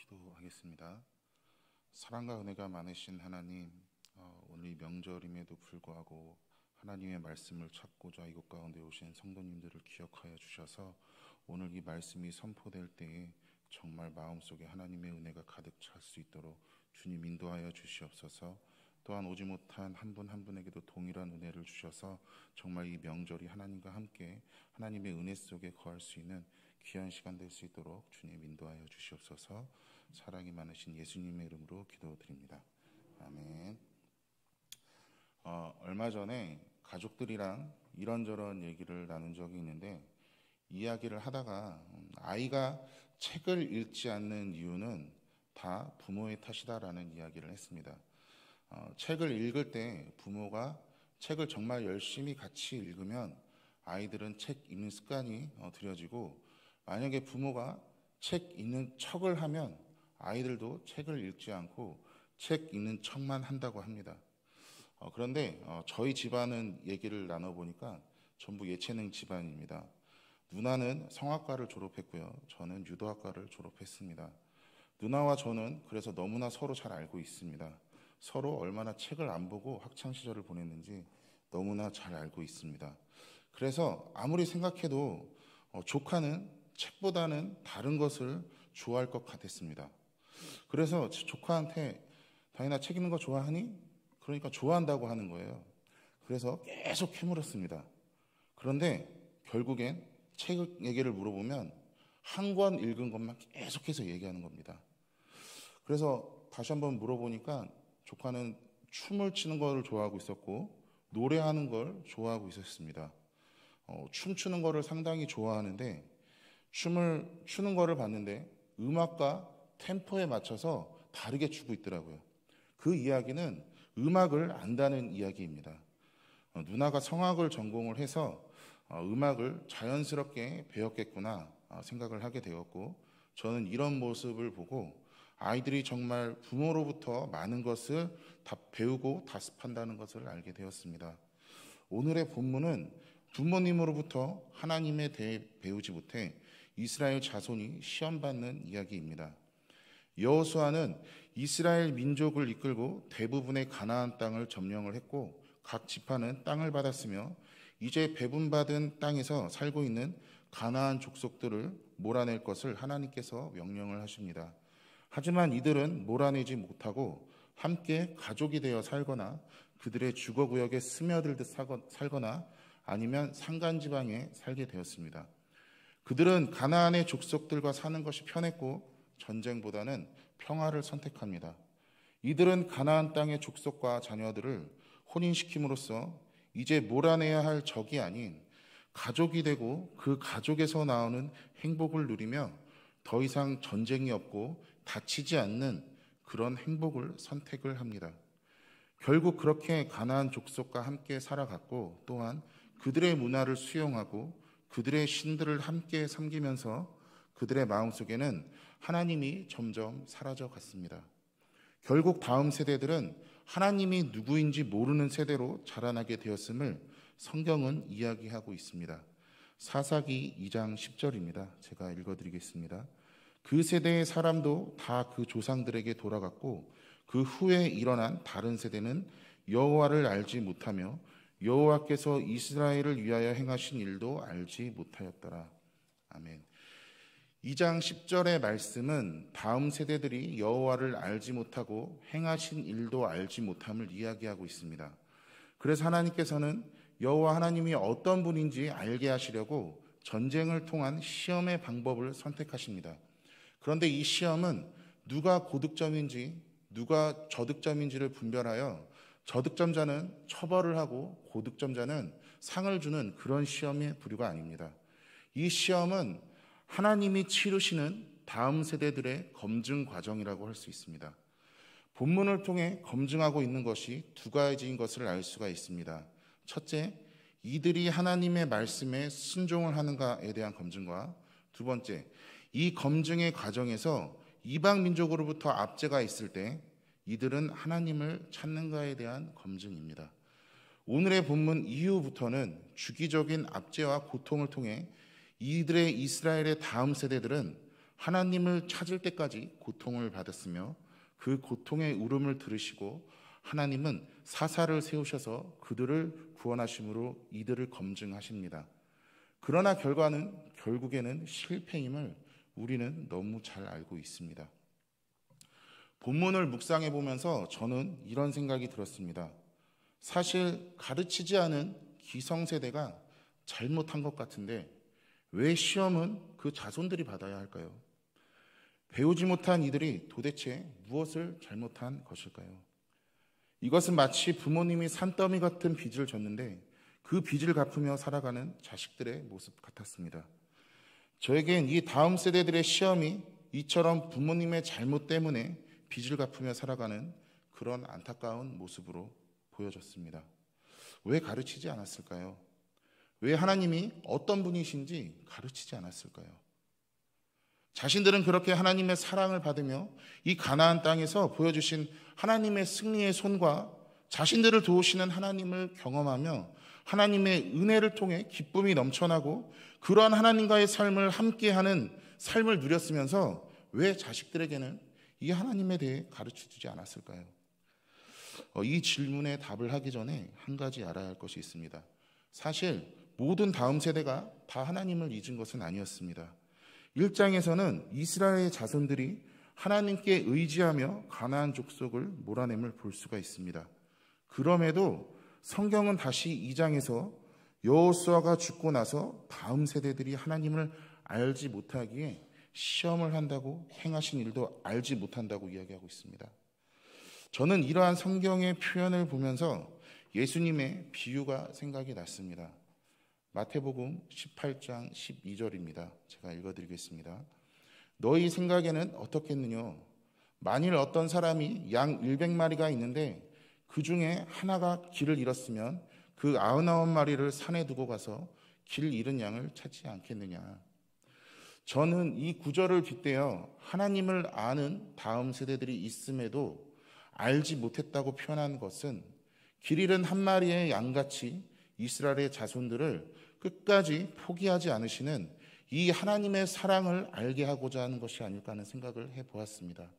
기도하겠습니다. 사랑과 은혜가 많으신 하나님, 오늘 이 명절임에도 불구하고 하나님의 말씀을 찾고자 이곳 가운데 오신 성도님들을 기억하여 주셔서 오늘 이 말씀이 선포될 때에 정말 마음속에 하나님의 은혜가 가득 찰 수 있도록 주님 인도하여 주시옵소서. 또한 오지 못한 한 분 한 분에게도 동일한 은혜를 주셔서 정말 이 명절이 하나님과 함께 하나님의 은혜 속에 거할 수 있는 귀한 시간 될 수 있도록 주님 인도하여 주시옵소서. 사랑이 많으신 예수님의 이름으로 기도드립니다. 아멘. 얼마 전에 가족들이랑 이런저런 얘기를 나눈 적이 있는데, 이야기를 하다가 아이가 책을 읽지 않는 이유는 다 부모의 탓이다라는 이야기를 했습니다. 책을 읽을 때 부모가 책을 정말 열심히 같이 읽으면 아이들은 책 읽는 습관이 들여지고, 만약에 부모가 책 읽는 척을 하면 아이들도 책을 읽지 않고 책 읽는 척만 한다고 합니다. 그런데 저희 집안은 얘기를 나눠보니까 전부 예체능 집안입니다. 누나는 성악과를 졸업했고요, 저는 유도학과를 졸업했습니다. 누나와 저는 그래서 너무나 서로 잘 알고 있습니다. 서로 얼마나 책을 안 보고 학창시절을 보냈는지 너무나 잘 알고 있습니다. 그래서 아무리 생각해도 조카는 책보다는 다른 것을 좋아할 것 같았습니다. 그래서 조카한테 다인아 책 읽는 거 좋아하니? 그러니까 좋아한다고 하는 거예요. 그래서 계속 캐물었습니다. 그런데 결국엔 책 얘기를 물어보면 한 권 읽은 것만 계속해서 얘기하는 겁니다. 그래서 다시 한번 물어보니까 조카는 춤을 추는 걸 좋아하고 있었고 노래하는 걸 좋아하고 있었습니다. 춤추는 거를 상당히 좋아하는데 춤을 추는 거를 봤는데 음악과 템포에 맞춰서 다르게 추고 있더라고요. 그 이야기는 음악을 안다는 이야기입니다. 누나가 성악을 전공을 해서 음악을 자연스럽게 배웠겠구나 생각을 하게 되었고, 저는 이런 모습을 보고 아이들이 정말 부모로부터 많은 것을 다 배우고 다습한다는 것을 알게 되었습니다. 오늘의 본문은 부모님으로부터 하나님에 대해 배우지 못해 이스라엘 자손이 시험받는 이야기입니다. 여호수아는 이스라엘 민족을 이끌고 대부분의 가나안 땅을 점령을 했고 각 지파는 땅을 받았으며 이제 배분받은 땅에서 살고 있는 가나안 족속들을 몰아낼 것을 하나님께서 명령을 하십니다. 하지만 이들은 몰아내지 못하고 함께 가족이 되어 살거나 그들의 주거구역에 스며들듯 살거나 아니면 산간지방에 살게 되었습니다. 그들은 가나안의 족속들과 사는 것이 편했고 전쟁보다는 평화를 선택합니다. 이들은 가나안 땅의 족속과 자녀들을 혼인시킴으로써 이제 몰아내야 할 적이 아닌 가족이 되고 그 가족에서 나오는 행복을 누리며 더 이상 전쟁이 없고 다치지 않는 그런 행복을 선택을 합니다. 결국 그렇게 가나안 족속과 함께 살아갔고 또한 그들의 문화를 수용하고 그들의 신들을 함께 섬기면서 그들의 마음속에는 하나님이 점점 사라져 갔습니다. 결국 다음 세대들은 하나님이 누구인지 모르는 세대로 자라나게 되었음을 성경은 이야기하고 있습니다. 사사기 2장 10절입니다. 제가 읽어드리겠습니다. 그 세대의 사람도 다 그 조상들에게 돌아갔고 그 후에 일어난 다른 세대는 여호와를 알지 못하며 여호와께서 이스라엘을 위하여 행하신 일도 알지 못하였더라. 아멘. 2장 10절의 말씀은 다음 세대들이 여호와를 알지 못하고 행하신 일도 알지 못함을 이야기하고 있습니다. 그래서 하나님께서는 여호와 하나님이 어떤 분인지 알게 하시려고 전쟁을 통한 시험의 방법을 선택하십니다. 그런데 이 시험은 누가 고득점인지 누가 저득점인지를 분별하여 저득점자는 처벌을 하고 고득점자는 상을 주는 그런 시험의 부류가 아닙니다. 이 시험은 하나님이 치르시는 다음 세대들의 검증 과정이라고 할 수 있습니다. 본문을 통해 검증하고 있는 것이 두 가지인 것을 알 수가 있습니다. 첫째, 이들이 하나님의 말씀에 순종을 하는가에 대한 검증과 두 번째, 이 검증의 과정에서 이방 민족으로부터 압제가 있을 때 이들은 하나님을 찾는가에 대한 검증입니다. 오늘의 본문 이후부터는 주기적인 압제와 고통을 통해 이스라엘의 다음 세대들은 하나님을 찾을 때까지 고통을 받았으며 그 고통의 울음을 들으시고 하나님은 사사를 세우셔서 그들을 구원하심으로 이들을 검증하십니다. 그러나 결국에는 실패임을 우리는 너무 잘 알고 있습니다. 본문을 묵상해 보면서 저는 이런 생각이 들었습니다. 사실 가르치지 않은 기성세대가 잘못한 것 같은데 왜 시험은 그 자손들이 받아야 할까요? 배우지 못한 이들이 도대체 무엇을 잘못한 것일까요? 이것은 마치 부모님이 산더미 같은 빚을 졌는데 그 빚을 갚으며 살아가는 자식들의 모습 같았습니다. 저에겐 이 다음 세대들의 시험이 이처럼 부모님의 잘못 때문에 빚을 갚으며 살아가는 그런 안타까운 모습으로 보여졌습니다. 왜 가르치지 않았을까요? 왜 하나님이 어떤 분이신지 가르치지 않았을까요? 자신들은 그렇게 하나님의 사랑을 받으며 이 가나안 땅에서 보여주신 하나님의 승리의 손과 자신들을 도우시는 하나님을 경험하며 하나님의 은혜를 통해 기쁨이 넘쳐나고 그러한 하나님과의 삶을 함께하는 삶을 누렸으면서 왜 자식들에게는 이 하나님에 대해 가르쳐주지 않았을까요? 이 질문에 답을 하기 전에 한 가지 알아야 할 것이 있습니다. 사실 모든 다음 세대가 다 하나님을 잊은 것은 아니었습니다. 1장에서는 이스라엘의 자손들이 하나님께 의지하며 가나안 족속을 몰아냄을 볼 수가 있습니다. 그럼에도 성경은 다시 2장에서 여호수아가 죽고 나서 다음 세대들이 하나님을 알지 못하기에 시험을 한다고 행하신 일도 알지 못한다고 이야기하고 있습니다. 저는 이러한 성경의 표현을 보면서 예수님의 비유가 생각이 났습니다. 마태복음 18장 12절입니다. 제가 읽어드리겠습니다. 너희 생각에는 어떻겠느냐? 만일 어떤 사람이 양 100마리가 있는데 그 중에 하나가 길을 잃었으면 그 99마리를 산에 두고 가서 길 잃은 양을 찾지 않겠느냐? 저는 이 구절을 빗대어 하나님을 아는 다음 세대들이 있음에도 알지 못했다고 표현한 것은 길 잃은 한 마리의 양같이 이스라엘의 자손들을 끝까지 포기하지 않으시는 이 하나님의 사랑을 알게 하고자 하는 것이 아닐까 하는 생각을 해보았습니다.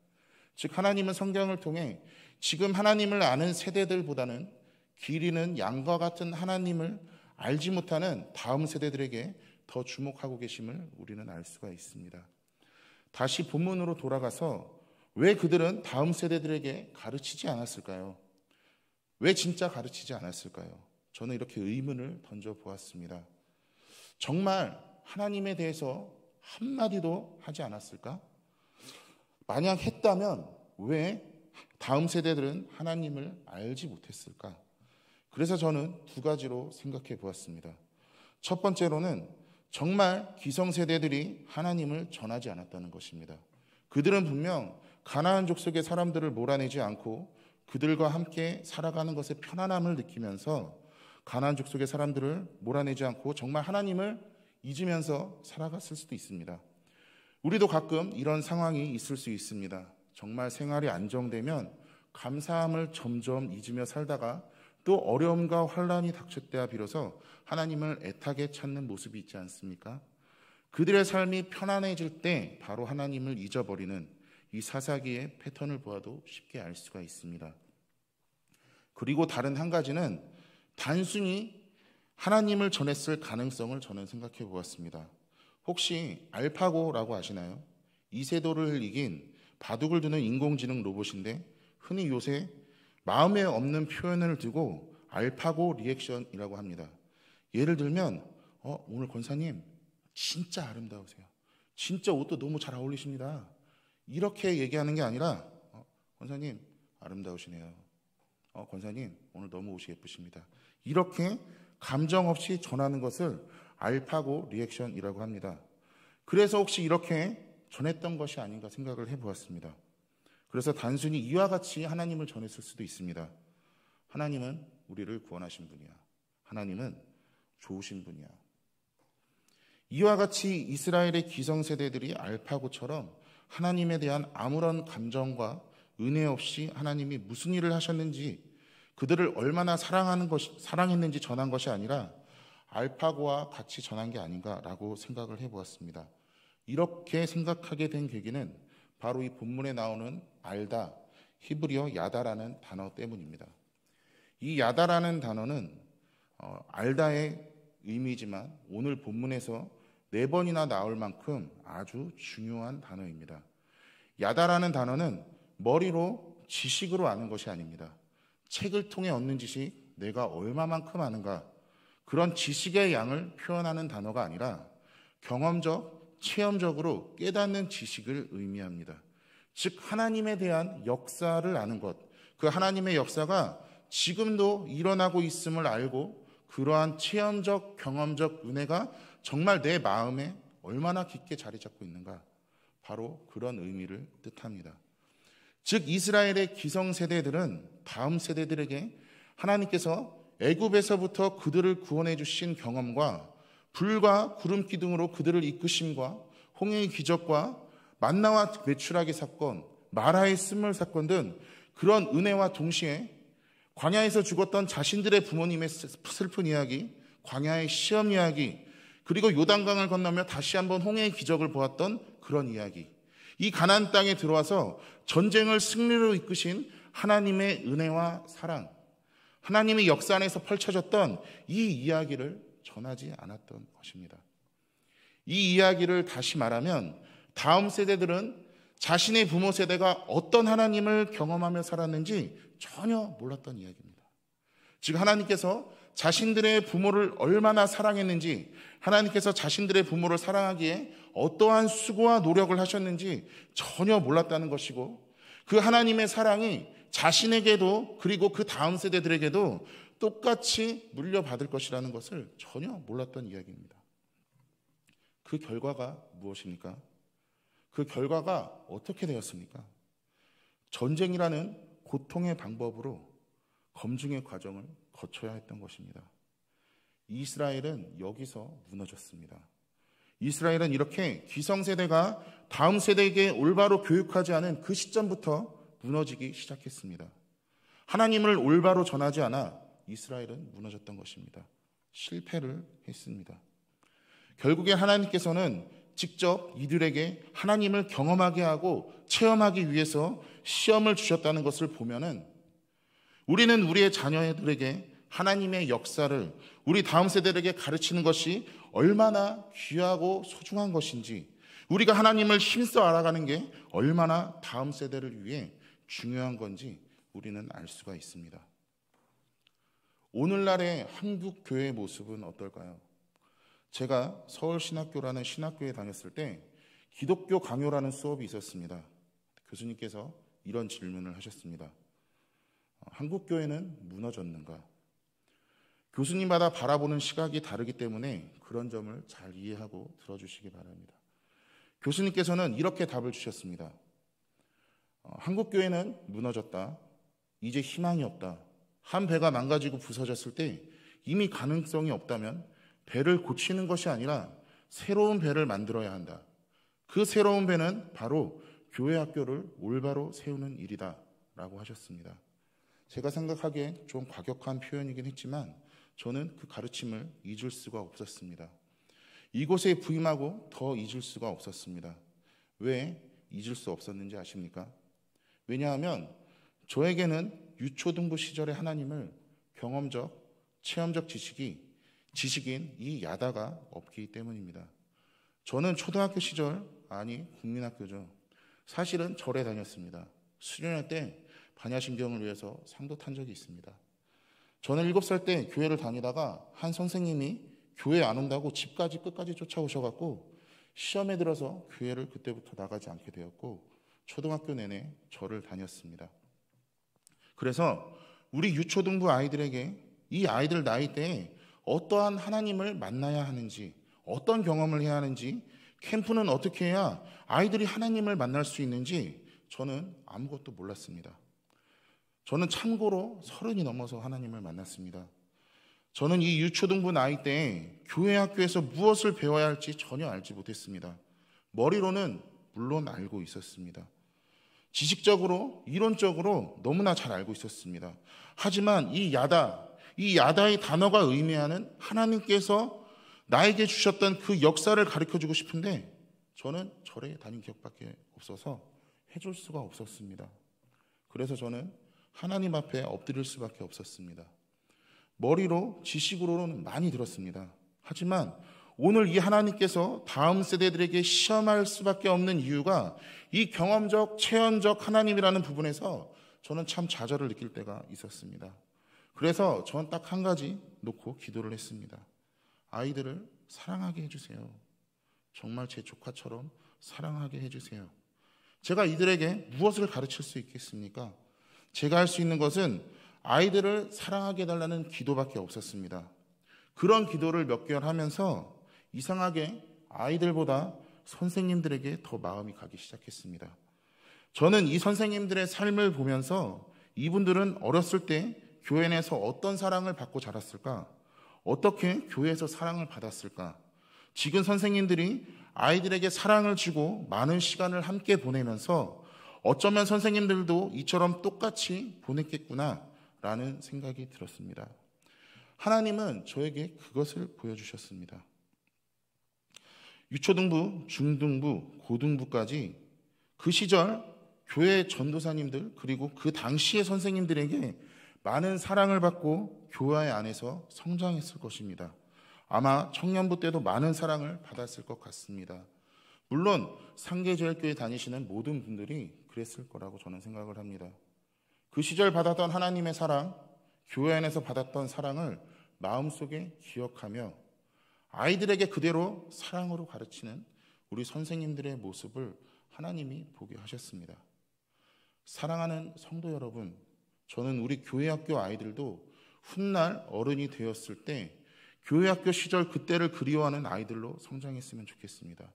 즉 하나님은 성경을 통해 지금 하나님을 아는 세대들보다는 길 잃은 양과 같은 하나님을 알지 못하는 다음 세대들에게 더 주목하고 계심을 우리는 알 수가 있습니다. 다시 본문으로 돌아가서 왜 그들은 다음 세대들에게 가르치지 않았을까요? 왜 진짜 가르치지 않았을까요? 저는 이렇게 의문을 던져보았습니다. 정말 하나님에 대해서 한마디도 하지 않았을까? 만약 했다면 왜 다음 세대들은 하나님을 알지 못했을까? 그래서 저는 두 가지로 생각해 보았습니다. 첫 번째로는 정말 기성세대들이 하나님을 전하지 않았다는 것입니다. 그들은 분명 가나안 족속의 사람들을 몰아내지 않고 그들과 함께 살아가는 것에 편안함을 느끼면서 가나안 족속의 사람들을 몰아내지 않고 정말 하나님을 잊으면서 살아갔을 수도 있습니다. 우리도 가끔 이런 상황이 있을 수 있습니다. 정말 생활이 안정되면 감사함을 점점 잊으며 살다가 또 어려움과 환난이 닥칠 때야 비로소 하나님을 애타게 찾는 모습이 있지 않습니까? 그들의 삶이 편안해질 때 바로 하나님을 잊어버리는 이 사사기의 패턴을 보아도 쉽게 알 수가 있습니다. 그리고 다른 한 가지는 단순히 하나님을 전했을 가능성을 저는 생각해 보았습니다. 혹시 알파고라고 아시나요? 이세돌을 이긴 바둑을 두는 인공지능 로봇인데 흔히 요새 마음에 없는 표현을 두고 알파고 리액션이라고 합니다. 예를 들면 오늘 권사님 진짜 아름다우세요. 진짜 옷도 너무 잘 어울리십니다. 이렇게 얘기하는 게 아니라 권사님 아름다우시네요. 권사님 오늘 너무 옷이 예쁘십니다. 이렇게 감정 없이 전하는 것을 알파고 리액션이라고 합니다. 그래서 혹시 이렇게 전했던 것이 아닌가 생각을 해보았습니다. 그래서 단순히 이와 같이 하나님을 전했을 수도 있습니다. 하나님은 우리를 구원하신 분이야. 하나님은 좋으신 분이야. 이와 같이 이스라엘의 기성세대들이 알파고처럼 하나님에 대한 아무런 감정과 은혜 없이 하나님이 무슨 일을 하셨는지 그들을 얼마나 사랑했는지 전한 것이 아니라 알파고와 같이 전한 게 아닌가라고 생각을 해보았습니다. 이렇게 생각하게 된 계기는 바로 이 본문에 나오는 알다, 히브리어 야다라는 단어 때문입니다. 이 야다라는 단어는 알다의 의미지만 오늘 본문에서 4번이나 나올 만큼 아주 중요한 단어입니다. 야다라는 단어는 머리로 지식으로 아는 것이 아닙니다. 책을 통해 얻는 지식, 내가 얼마만큼 아는가, 그런 지식의 양을 표현하는 단어가 아니라 경험적, 체험적으로 깨닫는 지식을 의미합니다. 즉 하나님에 대한 역사를 아는 것, 그 하나님의 역사가 지금도 일어나고 있음을 알고 그러한 체험적, 경험적 은혜가 정말 내 마음에 얼마나 깊게 자리 잡고 있는가, 바로 그런 의미를 뜻합니다. 즉 이스라엘의 기성세대들은 다음 세대들에게 하나님께서 애굽에서부터 그들을 구원해 주신 경험과 불과 구름 기둥으로 그들을 이끄심과 홍해의 기적과 만나와 메추라기 사건, 마라의 쓴물 사건 등 그런 은혜와 동시에 광야에서 죽었던 자신들의 부모님의 슬픈 이야기, 광야의 시험 이야기, 그리고 요단강을 건너며 다시 한번 홍해의 기적을 보았던 그런 이야기, 이 가나안 땅에 들어와서 전쟁을 승리로 이끄신 하나님의 은혜와 사랑, 하나님의 역사 안에서 펼쳐졌던 이 이야기를 전하지 않았던 것입니다. 이 이야기를 다시 말하면 다음 세대들은 자신의 부모 세대가 어떤 하나님을 경험하며 살았는지 전혀 몰랐던 이야기입니다. 즉 하나님께서 자신들의 부모를 얼마나 사랑했는지, 하나님께서 자신들의 부모를 사랑하기에 어떠한 수고와 노력을 하셨는지 전혀 몰랐다는 것이고, 그 하나님의 사랑이 자신에게도 그리고 그 다음 세대들에게도 똑같이 물려받을 것이라는 것을 전혀 몰랐던 이야기입니다. 그 결과가 무엇입니까? 그 결과가 어떻게 되었습니까? 전쟁이라는 고통의 방법으로 검증의 과정을 거쳐야 했던 것입니다. 이스라엘은 여기서 무너졌습니다. 이스라엘은 이렇게 기성세대가 다음 세대에게 올바로 교육하지 않은 그 시점부터 무너지기 시작했습니다. 하나님을 올바로 전하지 않아 이스라엘은 무너졌던 것입니다. 실패를 했습니다. 결국에 하나님께서는 직접 이들에게 하나님을 경험하게 하고 체험하기 위해서 시험을 주셨다는 것을 보면은, 우리는 우리의 자녀들에게 하나님의 역사를 우리 다음 세대에게 가르치는 것이 얼마나 귀하고 소중한 것인지, 우리가 하나님을 힘써 알아가는 게 얼마나 다음 세대를 위해 중요한 건지 우리는 알 수가 있습니다. 오늘날의 한국 교회의 모습은 어떨까요? 제가 서울신학교라는 신학교에 다녔을 때 기독교 강요라는 수업이 있었습니다. 교수님께서 이런 질문을 하셨습니다. 한국 교회는 무너졌는가? 교수님마다 바라보는 시각이 다르기 때문에 그런 점을 잘 이해하고 들어주시기 바랍니다. 교수님께서는 이렇게 답을 주셨습니다. 한국 교회는 무너졌다. 이제 희망이 없다. 한 배가 망가지고 부서졌을 때 이미 가능성이 없다면 배를 고치는 것이 아니라 새로운 배를 만들어야 한다. 그 새로운 배는 바로 교회 학교를 올바로 세우는 일이다 라고 하셨습니다. 제가 생각하기에 좀 과격한 표현이긴 했지만 저는 그 가르침을 잊을 수가 없었습니다. 이곳에 부임하고 더 잊을 수가 없었습니다. 왜 잊을 수 없었는지 아십니까? 왜냐하면 저에게는 유초등부 시절의 하나님을 경험적, 체험적 지식인 이 야다가 없기 때문입니다. 저는 초등학교 시절, 아니 국민학교죠. 사실은 절에 다녔습니다. 수련회 때 반야신경을 위해서 상도 탄 적이 있습니다. 저는 7살 때 교회를 다니다가 한 선생님이 교회 안 온다고 집까지 끝까지 쫓아오셔갖고 시험에 들어서 교회를 그때부터 나가지 않게 되었고 초등학교 내내 절을 다녔습니다. 그래서 우리 유초등부 아이들에게 이 아이들 나이 때에 어떠한 하나님을 만나야 하는지, 어떤 경험을 해야 하는지, 캠프는 어떻게 해야 아이들이 하나님을 만날 수 있는지 저는 아무것도 몰랐습니다. 저는 참고로 30이 넘어서 하나님을 만났습니다. 저는 이 유초등부 나이 때에 교회 학교에서 무엇을 배워야 할지 전혀 알지 못했습니다. 머리로는 물론 알고 있었습니다. 지식적으로, 이론적으로 너무나 잘 알고 있었습니다. 하지만 이 야다의 단어가 의미하는 하나님께서 나에게 주셨던 그 역사를 가르쳐주고 싶은데 저는 절에 다닌 기억밖에 없어서 해줄 수가 없었습니다. 그래서 저는 하나님 앞에 엎드릴 수밖에 없었습니다. 머리로 지식으로는 많이 들었습니다. 하지만 오늘 이 하나님께서 다음 세대들에게 시험할 수밖에 없는 이유가 이 경험적, 체험적 하나님이라는 부분에서 저는 참 좌절을 느낄 때가 있었습니다. 그래서 저는 딱 한 가지 놓고 기도를 했습니다. 아이들을 사랑하게 해주세요. 정말 제 조카처럼 사랑하게 해주세요. 제가 이들에게 무엇을 가르칠 수 있겠습니까? 제가 할 수 있는 것은 아이들을 사랑하게 해달라는 기도밖에 없었습니다. 그런 기도를 몇 개월 하면서 이상하게 아이들보다 선생님들에게 더 마음이 가기 시작했습니다. 저는 이 선생님들의 삶을 보면서 이분들은 어렸을 때 교회 내에서 어떤 사랑을 받고 자랐을까? 어떻게 교회에서 사랑을 받았을까? 지금 선생님들이 아이들에게 사랑을 주고 많은 시간을 함께 보내면서 어쩌면 선생님들도 이처럼 똑같이 보냈겠구나 라는 생각이 들었습니다. 하나님은 저에게 그것을 보여주셨습니다. 유초등부, 중등부, 고등부까지 그 시절 교회 전도사님들 그리고 그 당시의 선생님들에게 많은 사랑을 받고 교회 안에서 성장했을 것입니다. 아마 청년부 때도 많은 사랑을 받았을 것 같습니다. 물론 상계제일교회 다니시는 모든 분들이 그랬을 거라고 저는 생각을 합니다. 그 시절 받았던 하나님의 사랑, 교회 안에서 받았던 사랑을 마음속에 기억하며 아이들에게 그대로 사랑으로 가르치는 우리 선생님들의 모습을 하나님이 보게 하셨습니다. 사랑하는 성도 여러분, 저는 우리 교회학교 아이들도 훗날 어른이 되었을 때 교회학교 시절 그때를 그리워하는 아이들로 성장했으면 좋겠습니다.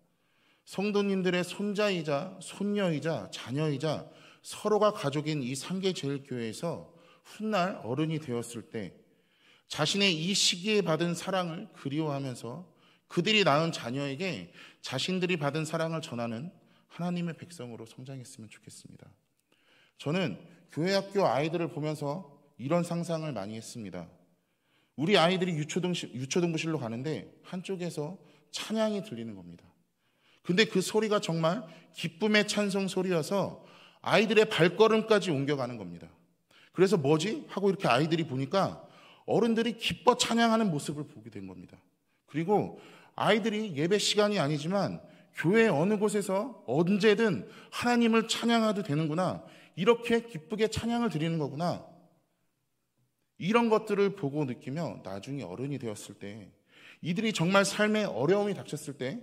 성도님들의 손자이자 손녀이자 자녀이자 서로가 가족인 이 상계제일교회에서 훗날 어른이 되었을 때 자신의 이 시기에 받은 사랑을 그리워하면서 그들이 낳은 자녀에게 자신들이 받은 사랑을 전하는 하나님의 백성으로 성장했으면 좋겠습니다. 저는 교회학교 아이들을 보면서 이런 상상을 많이 했습니다. 우리 아이들이 유초등부실로 가는데 한쪽에서 찬양이 들리는 겁니다. 근데 그 소리가 정말 기쁨의 찬송 소리여서 아이들의 발걸음까지 옮겨가는 겁니다. 그래서 뭐지? 하고 이렇게 아이들이 보니까 어른들이 기뻐 찬양하는 모습을 보게 된 겁니다. 그리고 아이들이 예배 시간이 아니지만 교회 어느 곳에서 언제든 하나님을 찬양해도 되는구나. 이렇게 기쁘게 찬양을 드리는 거구나. 이런 것들을 보고 느끼며 나중에 어른이 되었을 때 이들이 정말 삶에 어려움이 닥쳤을 때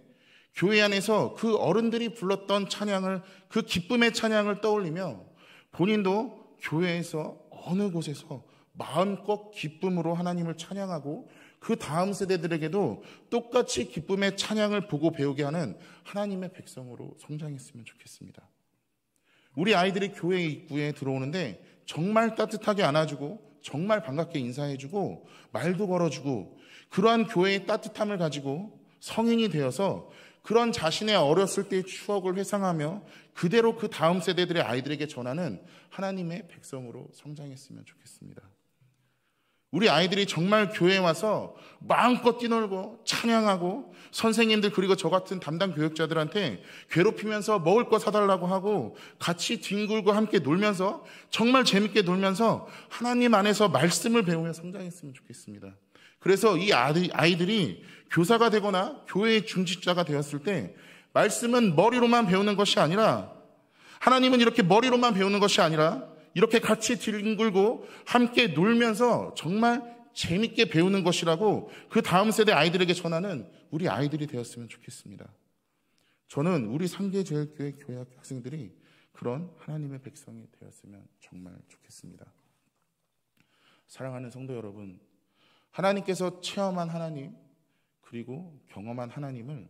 교회 안에서 그 어른들이 불렀던 찬양을 그 기쁨의 찬양을 떠올리며 본인도 교회에서 어느 곳에서 마음껏 기쁨으로 하나님을 찬양하고 그 다음 세대들에게도 똑같이 기쁨의 찬양을 보고 배우게 하는 하나님의 백성으로 성장했으면 좋겠습니다. 우리 아이들이 교회 입구에 들어오는데 정말 따뜻하게 안아주고 정말 반갑게 인사해주고 말도 걸어주고 그러한 교회의 따뜻함을 가지고 성인이 되어서 그런 자신의 어렸을 때의 추억을 회상하며 그대로 그 다음 세대들의 아이들에게 전하는 하나님의 백성으로 성장했으면 좋겠습니다. 우리 아이들이 정말 교회에 와서 마음껏 뛰놀고 찬양하고 선생님들 그리고 저 같은 담당 교육자들한테 괴롭히면서 먹을 거 사달라고 하고 같이 뒹굴고 함께 놀면서 정말 재밌게 놀면서 하나님 안에서 말씀을 배우며 성장했으면 좋겠습니다. 그래서 이 아이들이 교사가 되거나 교회의 중직자가 되었을 때 말씀은 머리로만 배우는 것이 아니라 하나님은 이렇게 머리로만 배우는 것이 아니라 이렇게 같이 뒹굴고 함께 놀면서 정말 재밌게 배우는 것이라고 그 다음 세대 아이들에게 전하는 우리 아이들이 되었으면 좋겠습니다. 저는 우리 상계제일교회 교회 학생들이 그런 하나님의 백성이 되었으면 정말 좋겠습니다. 사랑하는 성도 여러분, 하나님께서 체험한 하나님 그리고 경험한 하나님을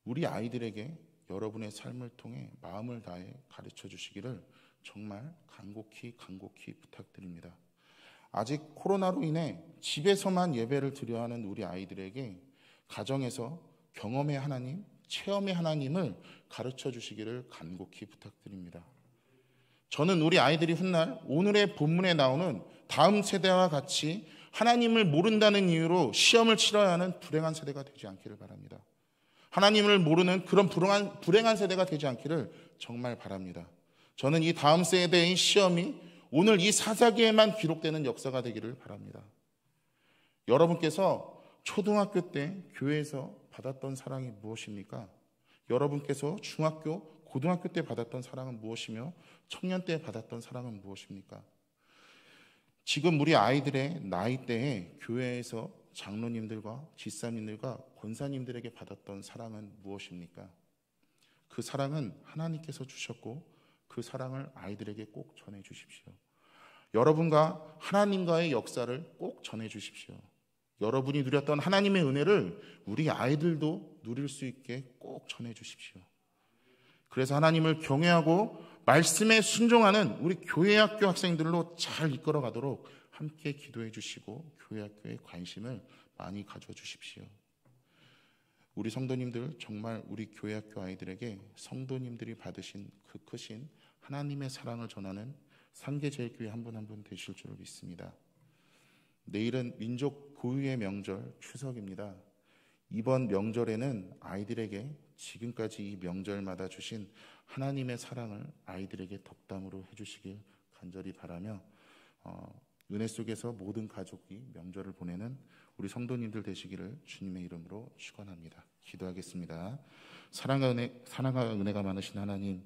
우리 아이들에게 여러분의 삶을 통해 마음을 다해 가르쳐 주시기를 정말 간곡히 부탁드립니다. 아직 코로나로 인해 집에서만 예배를 드려야 하는 우리 아이들에게 가정에서 경험의 하나님, 체험의 하나님을 가르쳐 주시기를 간곡히 부탁드립니다. 저는 우리 아이들이 훗날 오늘의 본문에 나오는 다음 세대와 같이 하나님을 모른다는 이유로 시험을 치러야 하는 불행한 세대가 되지 않기를 바랍니다. 하나님을 모르는 그런 불행한 세대가 되지 않기를 정말 바랍니다. 저는 이 다음 세대의 시험이 오늘 이 사사기에만 기록되는 역사가 되기를 바랍니다. 여러분께서 초등학교 때 교회에서 받았던 사랑이 무엇입니까? 여러분께서 중학교, 고등학교 때 받았던 사랑은 무엇이며 청년 때 받았던 사랑은 무엇입니까? 지금 우리 아이들의 나이대에 교회에서 장로님들과 집사님들과 권사님들에게 받았던 사랑은 무엇입니까? 그 사랑은 하나님께서 주셨고 그 사랑을 아이들에게 꼭 전해 주십시오. 여러분과 하나님과의 역사를 꼭 전해 주십시오. 여러분이 누렸던 하나님의 은혜를 우리 아이들도 누릴 수 있게 꼭 전해 주십시오. 그래서 하나님을 경외하고 말씀에 순종하는 우리 교회학교 학생들로 잘 이끌어 가도록 함께 기도해 주시고 교회학교에 관심을 많이 가져 주십시오. 우리 성도님들 정말 우리 교회학교 아이들에게 성도님들이 받으신 그 크신 하나님의 사랑을 전하는 상계제일교회 한 분 한 분 되실 줄 믿습니다. 내일은 민족 고유의 명절 추석입니다. 이번 명절에는 아이들에게 지금까지 이 명절마다 주신 하나님의 사랑을 아이들에게 덕담으로 해주시길 간절히 바라며 은혜 속에서 모든 가족이 명절을 보내는 우리 성도님들 되시기를 주님의 이름으로 축원합니다. 기도하겠습니다. 사랑과 은혜가 많으신 하나님,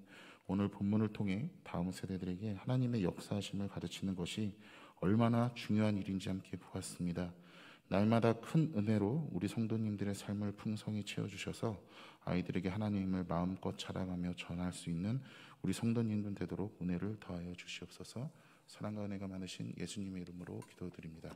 오늘 본문을 통해 다음 세대들에게 하나님의 역사하심을 가르치는 것이 얼마나 중요한 일인지 함께 보았습니다. 날마다 큰 은혜로 우리 성도님들의 삶을 풍성히 채워주셔서 아이들에게 하나님을 마음껏 자랑하며 전할 수 있는 우리 성도님들 되도록 은혜를 더하여 주시옵소서. 사랑과 은혜가 많으신 예수님의 이름으로 기도드립니다.